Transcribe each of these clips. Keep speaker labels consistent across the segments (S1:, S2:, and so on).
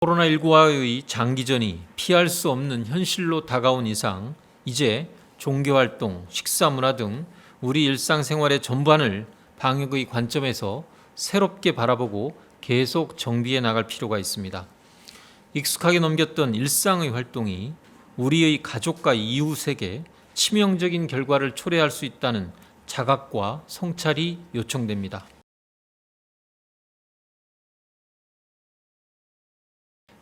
S1: 코로나19와의 장기전이 피할 수 없는 현실로 다가온 이상 이제 종교활동, 식사문화 등 우리 일상생활의 전반을 방역의 관점에서 새롭게 바라보고 계속 정비해 나갈 필요가 있습니다. 익숙하게 넘겼던 일상의 활동이 우리의 가족과 이웃에게 치명적인 결과를 초래할 수 있다는 자각과 성찰이 요청됩니다.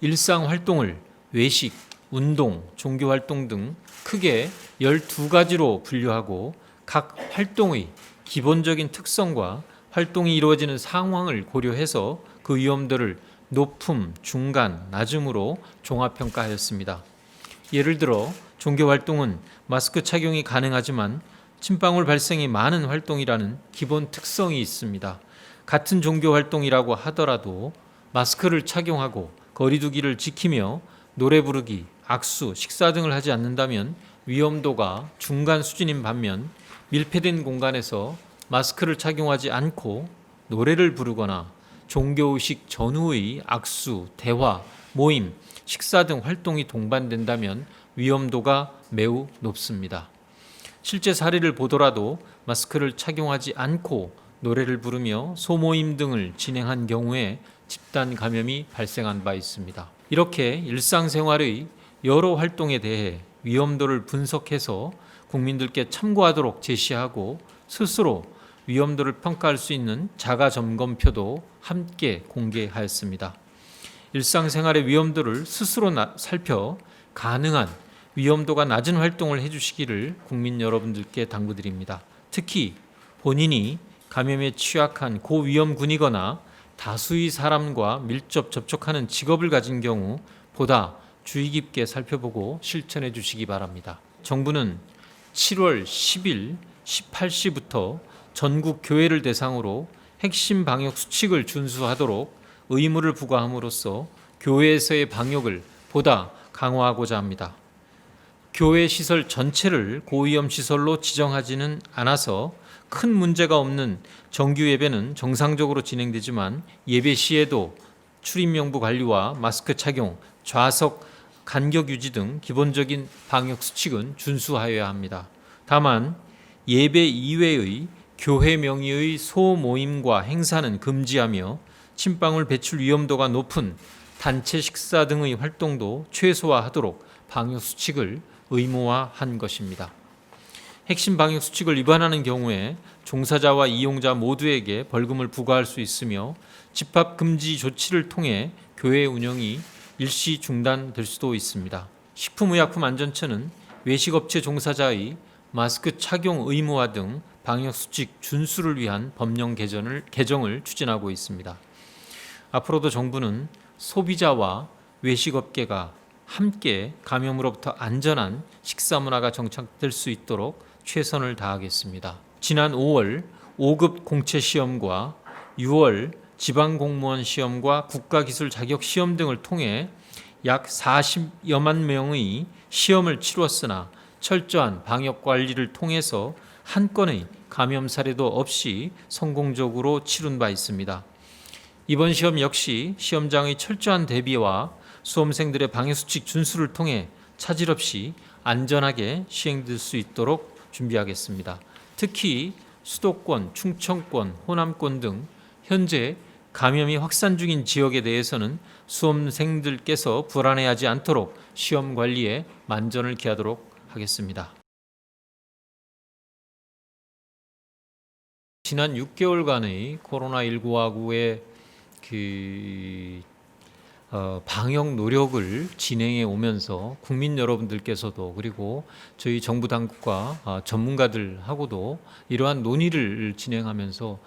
S1: 일상 활동을 외식, 운동, 종교 활동 등 크게 12가지로 분류하고 각 활동의 기본적인 특성과 활동이 이루어지는 상황을 고려해서 그 위험도를 높음, 중간, 낮음으로 종합평가하였습니다. 예를 들어 종교 활동은 마스크 착용이 가능하지만 침방울 발생이 많은 활동이라는 기본 특성이 있습니다. 같은 종교 활동이라고 하더라도 마스크를 착용하고 거리두기를 지키며 노래 부르기, 악수, 식사 등을 하지 않는다면 위험도가 중간 수준인 반면 밀폐된 공간에서 마스크를 착용하지 않고 노래를 부르거나 종교의식 전후의 악수, 대화, 모임, 식사 등 활동이 동반된다면 위험도가 매우 높습니다. 실제 사례를 보더라도 마스크를 착용하지 않고 노래를 부르며 소모임 등을 진행한 경우에 집단 감염이 발생한 바 있습니다. 이렇게 일상생활의 여러 활동에 대해 위험도를 분석해서 국민들께 참고하도록 제시하고 스스로 위험도를 평가할 수 있는 자가점검표도 함께 공개하였습니다. 일상생활의 위험도를 스스로 살펴 가능한 위험도가 낮은 활동을 해주시기를 국민 여러분들께 당부드립니다. 특히 본인이 감염에 취약한 고위험군이거나 다수의 사람과 밀접 접촉하는 직업을 가진 경우 보다 주의 깊게 살펴보고 실천해 주시기 바랍니다. 정부는 7월 10일 18시부터 전국 교회를 대상으로 핵심 방역 수칙을 준수하도록 의무를 부과함으로써 교회에서의 방역을 보다 강화하고자 합니다. 교회 시설 전체를 고위험 시설로 지정하지는 않아서 큰 문제가 없는 정규 예배는 정상적으로 진행되지만 예배 시에도 출입 명부 관리와 마스크 착용, 좌석 간격 유지 등 기본적인 방역 수칙은 준수하여야 합니다. 다만 예배 이외의 교회 명의의 소모임과 행사는 금지하며 침방울 배출 위험도가 높은 단체 식사 등의 활동도 최소화하도록 방역 수칙을 의무화한 것입니다. 핵심 방역 수칙을 위반하는 경우에 종사자와 이용자 모두에게 벌금을 부과할 수 있으며 집합 금지 조치를 통해 교회 운영이 일시 중단될 수도 있습니다. 식품의약품안전처는 외식업체 종사자의 마스크 착용 의무화 등 방역 수칙 준수를 위한 법령 개정을 추진하고 있습니다. 앞으로도 정부는 소비자와 외식업계가 함께 감염으로부터 안전한 식사 문화가 정착될 수 있도록 최선을 다하겠습여 지난 5월 5급 공채 시험과 6월 지방공무원 시험과 국가기술 자격 시험 등을 통해 약 40여만 명의 시험을 치렀으나 철저한 방역 관리를 통해서 한 건의 감염 사례도 없이 성공적으로 치룬 바 있습니다. 이번 시험 역시 시험장의 철저한 대비와 수험생들의 방역수칙 준수를 통해 차질 없이 안전하게 시행될 수 있도록 준비하겠습니다. 특히 수도권, 충청권, 호남권 등 현재 감염이 확산 중인 지역에 대해서는 수험생들께서 불안해하지 않도록 시험 관리에 만전을 기하도록 하겠습니다. 지난 6개월간의 코로나19하고의 방역 노력을 진행해 오면서 국민 여러분들께서도 그리고 저희 정부 당국과 전문가들하고도 이러한 논의를 진행하면서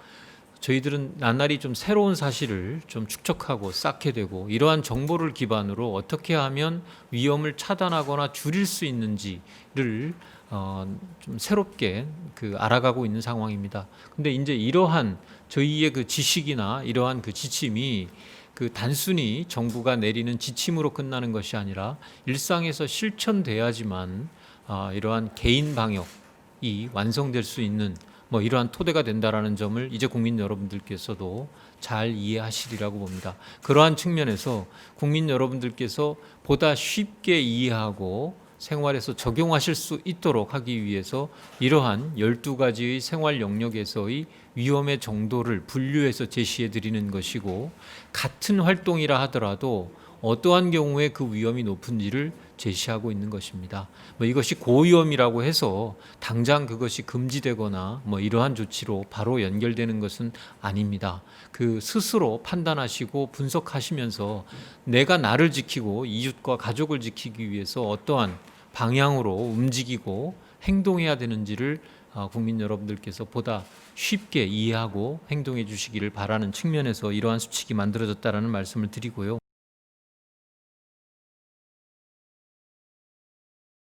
S1: 저희들은 나날이 좀 새로운 사실을 좀 축적하고 쌓게 되고 이러한 정보를 기반으로 어떻게 하면 위험을 차단하거나 줄일 수 있는지를 좀 새롭게 알아가고 있는 상황입니다. 근데 이제 이러한 저희의 그 지식이나 이러한 그 지침이 단순히 정부가 내리는 지침으로 끝나는 것이 아니라 일상에서 실천돼야지만 이러한 개인 방역이 완성될 수 있는 뭐 이러한 토대가 된다라는 점을 이제 국민 여러분들께서도 잘 이해하시리라고 봅니다. 그러한 측면에서 국민 여러분들께서 보다 쉽게 이해하고 생활에서 적용하실 수 있도록 하기 위해서 이러한 12가지의 생활 영역에서의 위험의 정도를 분류해서 제시해 드리는 것이고, 같은 활동이라 하더라도 어떠한 경우에 그 위험이 높은지를 제시하고 있는 것입니다. 뭐 이것이 고위험이라고 해서 당장 그것이 금지되거나 뭐 이러한 조치로 바로 연결되는 것은 아닙니다. 그 스스로 판단하시고 분석하시면서 내가 나를 지키고 이웃과 가족을 지키기 위해서 어떠한 방향으로 움직이고 행동해야 되는지를 국민 여러분들께서 보다 쉽게 이해하고 행동해 주시기를 바라는 측면에서 이러한 수칙이 만들어졌다라는 말씀을 드리고요.